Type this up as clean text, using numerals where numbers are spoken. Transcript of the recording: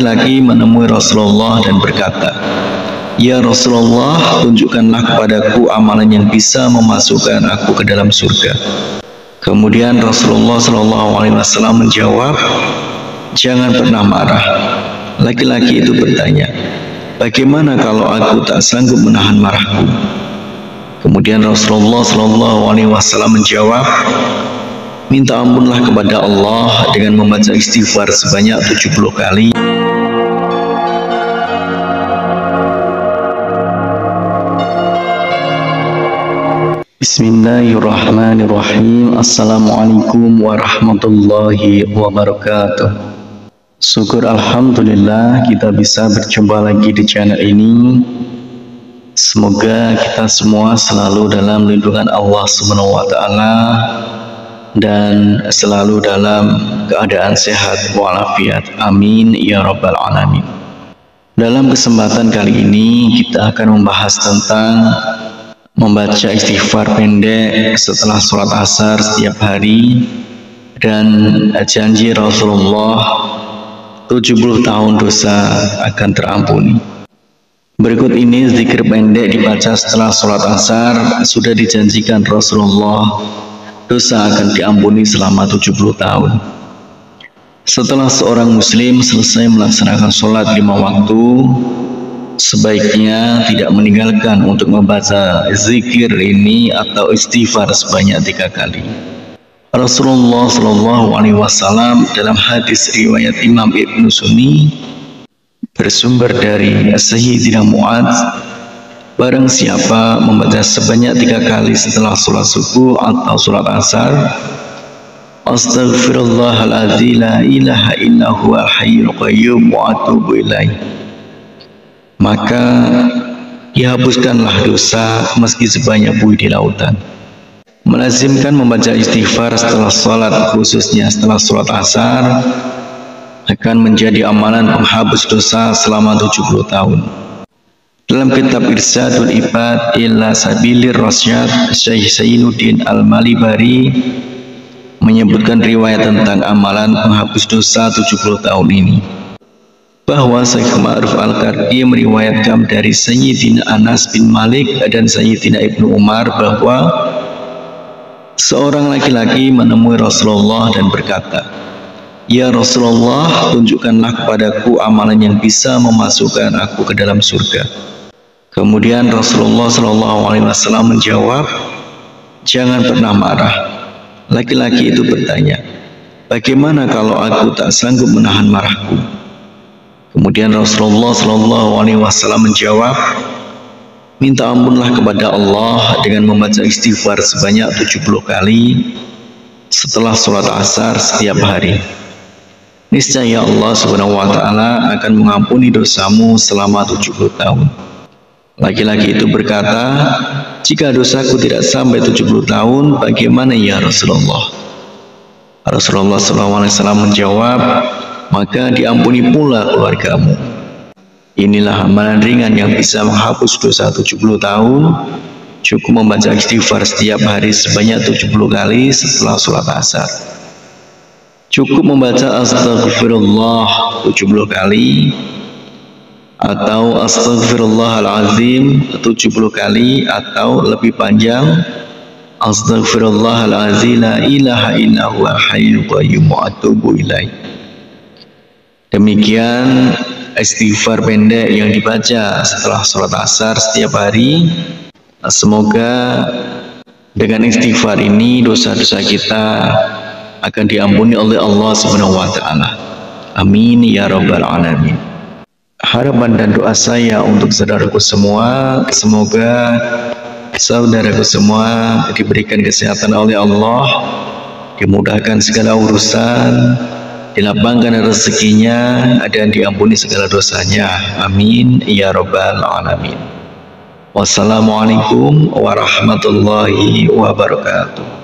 laki-laki menemui Rasulullah dan berkata, "Ya Rasulullah, tunjukkanlah kepadaku amalan yang bisa memasukkan aku ke dalam surga." Kemudian Rasulullah SAW menjawab, "Jangan pernah marah." Laki-laki itu bertanya, "Bagaimana kalau aku tak sanggup menahan marahku?" Kemudian Rasulullah SAW menjawab, "Minta ampunlah kepada Allah dengan membaca istighfar sebanyak 70 kali." Bismillahirrahmanirrahim. Assalamualaikum warahmatullahi wabarakatuh. Syukur alhamdulillah kita bisa berjumpa lagi di channel ini. Semoga kita semua selalu dalam lindungan Allah Subhanahu wa taala dan selalu dalam keadaan sehat walafiat. Amin ya rabbal alamin. Dalam kesempatan kali ini kita akan membahas tentang membaca istighfar pendek setelah sholat asar setiap hari dan janji Rasulullah 70 tahun dosa akan terampuni. Berikut ini zikir pendek dibaca setelah sholat asar. Sudah dijanjikan Rasulullah dosa akan diampuni selama 70 tahun. Setelah seorang muslim selesai melaksanakan sholat 5 waktu, sebaiknya tidak meninggalkan untuk membaca zikir ini atau istighfar sebanyak 3 kali. Rasulullah SAW dalam hadis riwayat Imam Ibnu Sunni bersumber dari Sayyidina Mu'adz, barang siapa membaca sebanyak 3 kali setelah sholat subuh atau sholat asar, Astaghfirullahaladzim la ilaha illa huwal hayyul qayyum wa atubu ilaih, maka dihapuskanlah dosa meski sebanyak buih di lautan. Melazimkan membaca istighfar setelah sholat, khususnya setelah sholat asar, akan menjadi amalan penghapus dosa selama 70 tahun. Dalam kitab Irsyadul Ibad ila Sabilir Rasyad, Syekh Zainuddin Al-Malibari menyebutkan riwayat tentang amalan penghapus dosa 70 tahun ini, bahwa Syekh Ma'ruf Al-Karki meriwayatkan dari Sayyidina Anas bin Malik dan Sayyidina Ibnu Umar bahwa seorang laki-laki menemui Rasulullah dan berkata, "Ya Rasulullah, tunjukkanlah kepadaku amalan yang bisa memasukkan aku ke dalam surga." Kemudian Rasulullah SAW menjawab, "Jangan pernah marah." Laki-laki itu bertanya, "Bagaimana kalau aku tak sanggup menahan marahku?" Kemudian Rasulullah SAW menjawab, "Minta ampunlah kepada Allah dengan membaca istighfar sebanyak 70 kali setelah sholat asar setiap hari. Niscaya Allah Subhanahu wa taala akan mengampuni dosamu selama 70 tahun. Laki-laki itu berkata, "Jika dosaku tidak sampai 70 tahun, bagaimana ya Rasulullah?" Rasulullah SAW menjawab, "Maka diampuni pula keluargamu." Inilah amalan ringan yang bisa menghapus dosa 70 tahun. Cukup membaca istighfar setiap hari sebanyak 70 kali setelah sholat asar. Cukup membaca Astaghfirullah 70 kali atau Astaghfirullahalazim 70 kali, atau lebih panjang, Astaghfirullahalazim la ilaha illa huwal hayyul qayyum wa atubu ilaih. Demikian istighfar pendek yang dibaca setelah sholat asar setiap hari. Semoga dengan istighfar ini dosa-dosa kita akan diampuni oleh Allah Subhanahu wa taala. Amin ya rabbal alamin. Harapan dan doa saya untuk saudaraku semua, semoga saudaraku semua diberikan kesehatan oleh Allah, dimudahkan segala urusan, dilapangkan rezekinya, dan diampuni segala dosanya. Amin ya rabbal alamin. Wassalamualaikum warahmatullahi wabarakatuh.